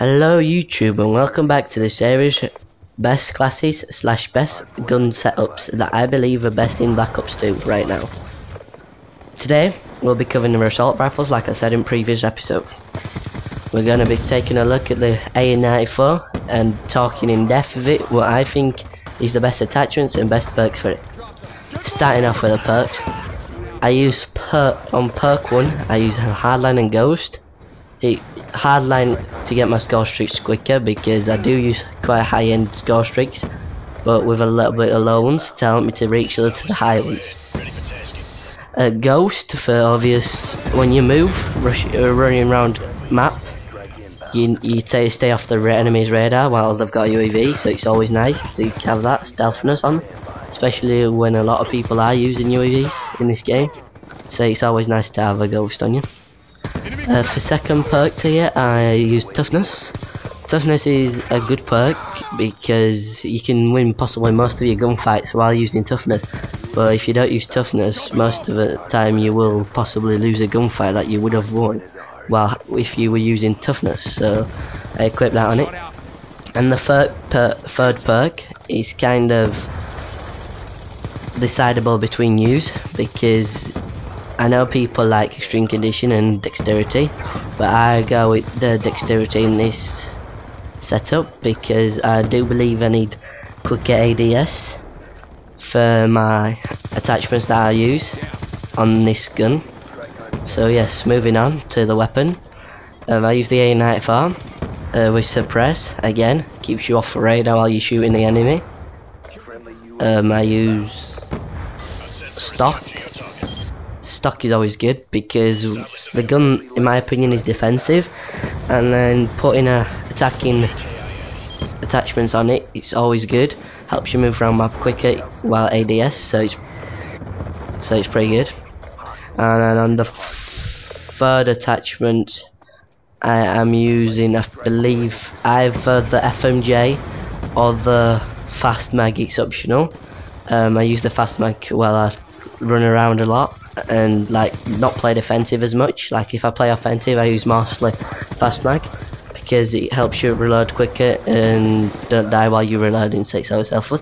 Hello YouTube and welcome back to the series best classes / best gun setups that I believe are best in Black Ops 2 right now. Today we'll be covering the assault rifles like I said in previous episodes. We're going to be taking a look at the An-94 and talking in depth of it, what I think is the best attachments and best perks for it. Starting off with the perks, I use on perk 1 I use Hardline and Ghost. Hardline to get my score streaks quicker because I do use quite high-end score streaks, but with a little bit of low ones to help me to reach to the high ones. Ghost for obvious when you move, running around map, you stay off the enemy's radar while they've got UAV, so it's always nice to have that stealthiness on, especially when a lot of people are using UAVs in this game, so it's always nice to have a ghost on you. For second perk tier I use toughness. Toughness is a good perk because you can win possibly most of your gunfights while using toughness, but if you don't use toughness most of the time you will possibly lose a gunfight that you would have won if you were using toughness, so I equip that on it. And the third perk is kind of decidable between use because I know people like extreme condition and dexterity, but I go with the dexterity in this setup because I do believe I need quicker ADS for my attachments that I use on this gun. So yes, moving on to the weapon. I use the An-94 with suppress, again, keeps you off the radar while you're shooting the enemy. I use stock. Stock is always good because the gun in my opinion is defensive, and then putting attacking attachments on it, it's always good, helps you move around map quicker while ADS, so it's pretty good. And then on the third attachment I am using, I believe, either the FMJ or the fast mag. It's optional. I use the fast mag while I run around a lot and like not play defensive as much. Like if I play offensive I use mostly fast mag because it helps you reload quicker and don't die while you're reloading, so it's always helpful.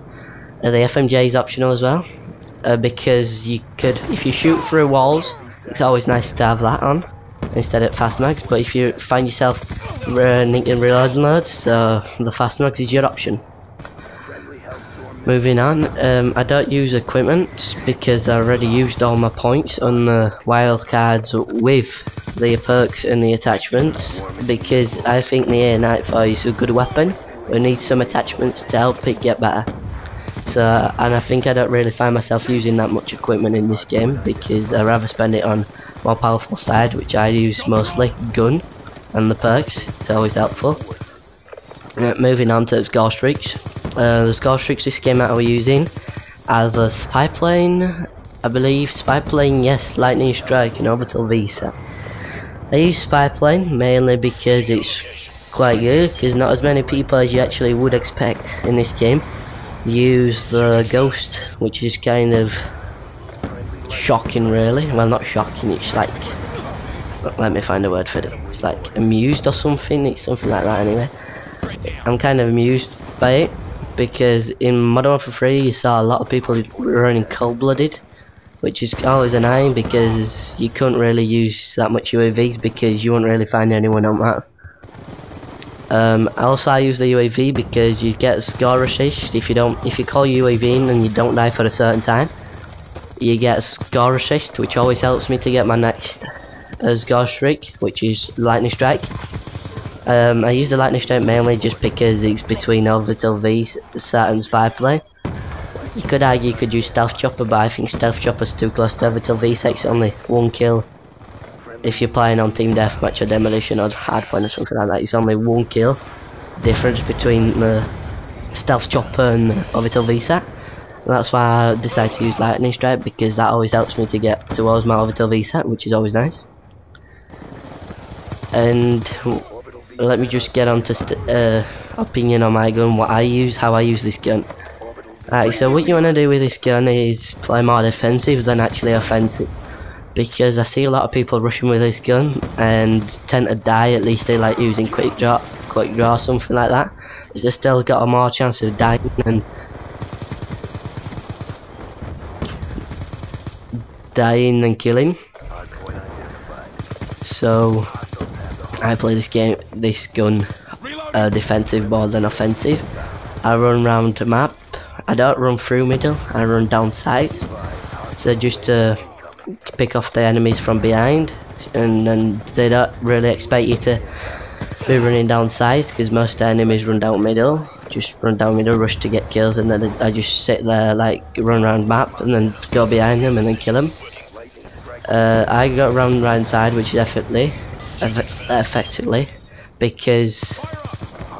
The FMJ is optional as well because you could, if you shoot through walls, it's always nice to have that on instead of fast mags, but if you find yourself running and reloading loads, so the fast mags is your option. Moving on, I don't use equipment because I already used all my points on the wild cards with the perks and the attachments, because I think the An-94 is a good weapon but needs some attachments to help it get better. So, and I think I don't really find myself using that much equipment in this game because I rather spend it on more powerful side, which I use mostly gun and the perks. It's always helpful. Moving on to score streaks. The score streaks this game that we're using are the spy plane, I believe, spy plane, yes, lightning strike and orbital visa. I use spy plane mainly because it's quite good, because not as many people as you actually would expect in this game use the ghost, which is kind of shocking really. Well, not shocking, it's like, let me find a word for it, it's like amused or something, it's something like that anyway. I'm kind of amused by it because in Modern Warfare 3 you saw a lot of people running cold-blooded, which is always annoying because you couldn't really use that much UAVs because you wouldn't really find anyone on that. Also I use the UAV because you get a score assist. If you call UAV in and you don't die for a certain time, you get a score assist, which always helps me to get my next score streak, which is lightning strike. I use the lightning strike mainly just because it's between orbital VSAT and spy plane. You could argue you could use stealth chopper, but I think stealth chopper's too close to orbital VSAT. It's only one kill. If you're playing on team deathmatch or demolition or hardpoint or something like that, it's only one kill difference between the stealth chopper and the orbital VSAT. That's why I decided to use lightning strike, because that always helps me to get towards my orbital VSAT, which is always nice. And let me just get on to opinion on my gun, what I use, how I use this gun. So what you want to do with this gun is play more defensive than actually offensive. because I see a lot of people rushing with this gun and tend to die. At least they like using quick drop quick draw, something like that, is they still got a more chance of dying than killing. So I play this gun defensive more than offensive. I run round the map. I don't run through middle, I run down sides. So just to pick off the enemies from behind, and then they don't really expect you to be running down sides because most enemies run down middle. Just run down middle, rush to get kills, and then I just sit there like run around map and then go behind them and then kill them. I got round right side, which is effectively because,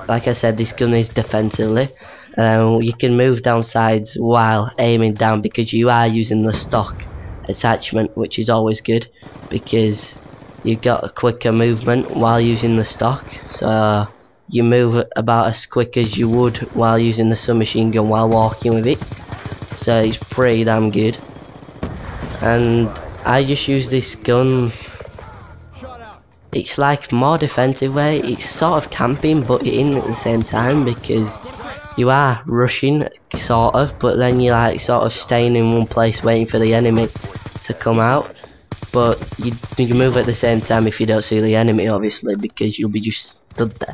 like I said, this gun is defensively. You can move down sides while aiming down because you are using the stock attachment, which is always good because you've got a quicker movement while using the stock. So you move about as quick as you would while using the submachine gun while walking with it. So it's pretty damn good. And I just use this gun. It's like more defensive way. It's sort of camping, but you're in at the same time because you are rushing, sort of, but then you're like sort of staying in one place waiting for the enemy to come out. But you move at the same time if you don't see the enemy, obviously, because you'll be just stood there.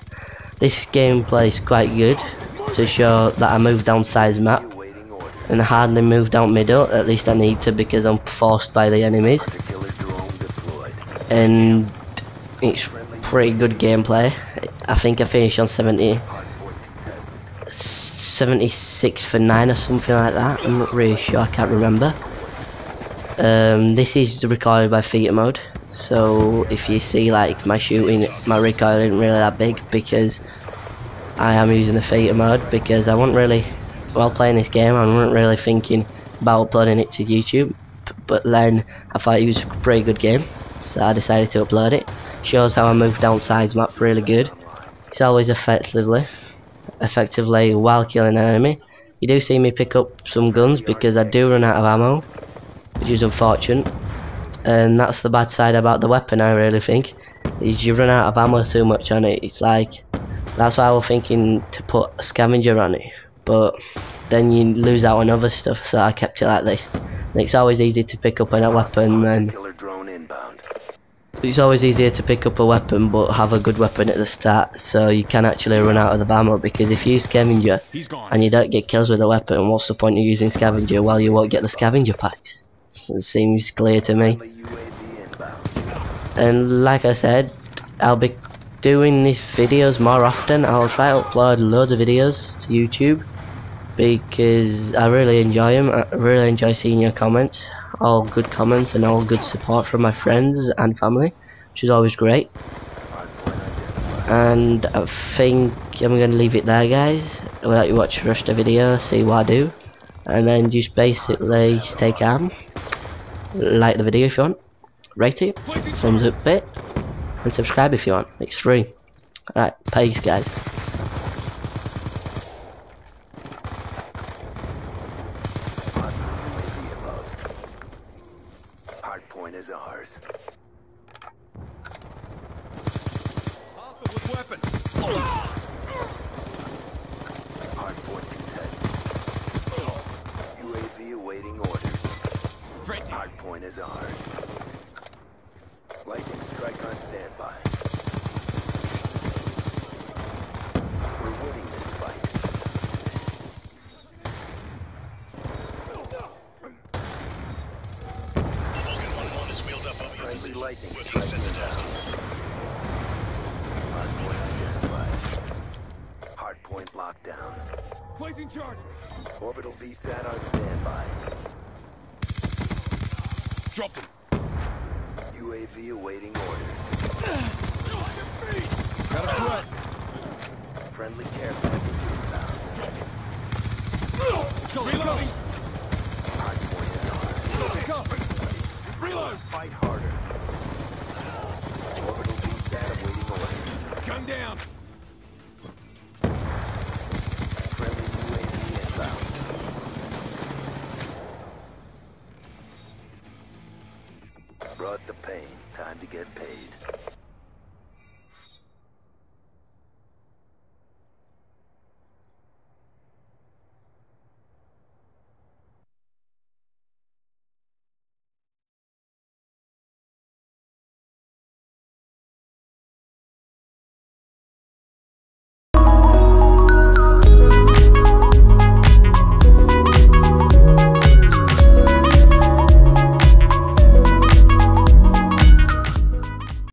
This gameplay is quite good to show that I move down sides map and I hardly move down middle. At least I need to because I'm forced by the enemies. And it's pretty good gameplay. I think I finished on 76 for 9 or something like that. I'm not really sure, I can't remember. This is recorded by theatre mode, so if you see like my shooting, my recoil isn't really that big because I am using the theatre mode because I wasn't really, while playing this game, I wasn't really thinking about uploading it to YouTube, but then I thought it was a pretty good game, so I decided to upload it. Shows how I move down sides map really good. It's always effectively while killing an enemy. You do see me pick up some guns because I do run out of ammo, which is unfortunate, and that's the bad side about the weapon. I really think is you run out of ammo too much on it. It's like, that's why I was thinking to put a scavenger on it, but then you lose out on other stuff, so I kept it like this. And it's always easy to pick up a weapon, and it's always easier to pick up a weapon but have a good weapon at the start, so you can actually run out of the ammo, because if you use scavenger and you don't get kills with a weapon, what's the point of using scavenger while you won't get the scavenger packs? It seems clear to me. And like I said, I'll be doing these videos more often. I'll try to upload loads of videos to YouTube because I really enjoy them. I really enjoy seeing your comments, all good comments and all good support from my friends and family, which is always great. And I think I'm going to leave it there, guys. I'll let you watch the rest of the video, see what I do, and then just basically stay calm. Like the video if you want, rate it, thumbs up bit, and subscribe if you want. It's free. Alright, peace guys. Hardpoint is ours. Hardpoint contested. UAV awaiting orders. Hardpoint is ours. Lightning strike on standby. We're winning this fight. Friendly lightning strike. Hardpoint identified. Hardpoint locked down. Placing charge. Orbital VSAT on standby. Dropped him. UAV awaiting orders. Got a threat. Friendly care package inbound. Let's go. Reloading. Hardpoint is ours. Reload. Fight harder. Orbital VSAT awaiting orders. Gun down. Friendly UAV inbound. Brought the pain. Time to get paid.